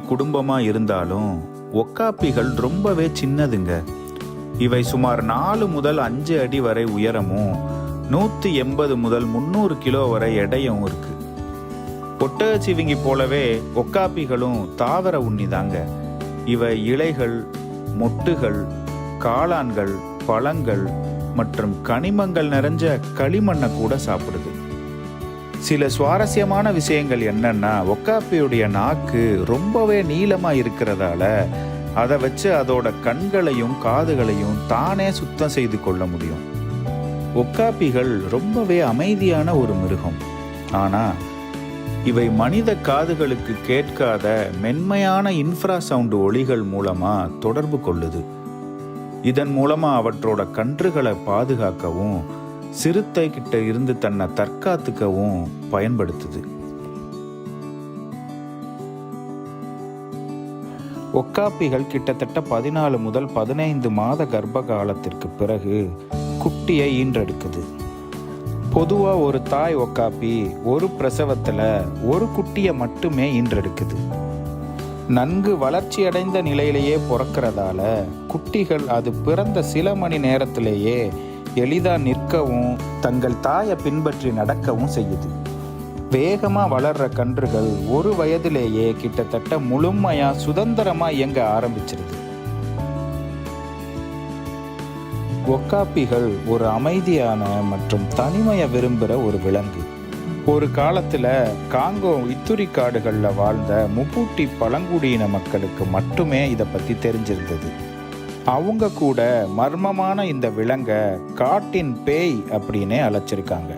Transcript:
குடும்பமா இருந்தாலும் ஒக்காப்பிகள் ரொம்பவே சின்னதுங்க. இவை சுமார் 4 முதல் 5 அடி வரை உயரமும் 180 முதல் 300 கிலோ வரை எடையும் இருக்கு. ஒட்டகச்சிவிங்கி போலவே ஒக்காப்பிகளும் தாவர உண்ணிதாங்க. இவை இலைகள், மொட்டுகள், காளான்கள், பழங்கள் மற்றும் கனிமங்கள் நிறைஞ்ச களிமண்ணை கூட சாப்பிடுது. சில சுவாரஸ்யமான விஷயங்கள் என்னன்னா, ஒக்காப்பியுடைய நாக்கு ரொம்பவே நீளமா இருக்கிறதால அதை வச்சு அதோட கண்களையும் காதுகளையும் தானே சுத்தம் செய்து கொள்ள முடியும். ஒக்காப்பிகள் ரொம்பவே அமைதியான ஒரு மிருகம். ஆனா இவை மனித காதுகளுக்கு கேட்காத மென்மையான இன்ஃப்ரா சவுண்ட் ஒலிகள் மூலமா தொடர்பு கொள்ளுது. இதன் மூலமா அவற்றோட கன்றுகளை பாதுகாக்கவும் சிறுத்தை கிட்ட இருந்து தன்னை தற்காத்துக்கவும் பயன்படுத்துது. ஒக்காப்பிகள் கிட்டத்தட்ட 14 முதல் 15 மாத கர்ப்ப காலத்திற்கு பிறகு குட்டியை ஈன்றெடுக்குது. பொதுவா ஒரு தாய் ஒக்காப்பி ஒரு பிரசவத்துல ஒரு குட்டியை மட்டுமே ஈன்றெடுக்குது. நன்கு வளர்ச்சி அடைந்த நிலையிலேயே பிறக்கிறதால குட்டிகள் அது பிறந்த சில மணி நேரத்திலேயே எளிதா நிற்கவும் தங்கள் தாயை பின்பற்றி நடக்கவும் செய்யுது. வேகமா வளர்ற கன்றுகள் ஒரு வயதிலேயே கிட்டத்தட்ட முழுமையா சுதந்திரமா இயங்க ஆரம்பிச்சிருது. ஒக்காப்பிகள் ஒரு அமைதியான மற்றும் தனிமையை விரும்புகிற ஒரு விலங்கு. ஒரு காலத்தில் காங்கோ இத்துரி காடுகளில் வாழ்ந்த முபூட்டி பழங்குடியின மக்களுக்கு மட்டுமே இதை பற்றி தெரிஞ்சிருந்தது. அவங்க கூட மர்மமான இந்த விலங்கை காட்டின் பேய் அப்படின்னே அழைச்சிருக்காங்க.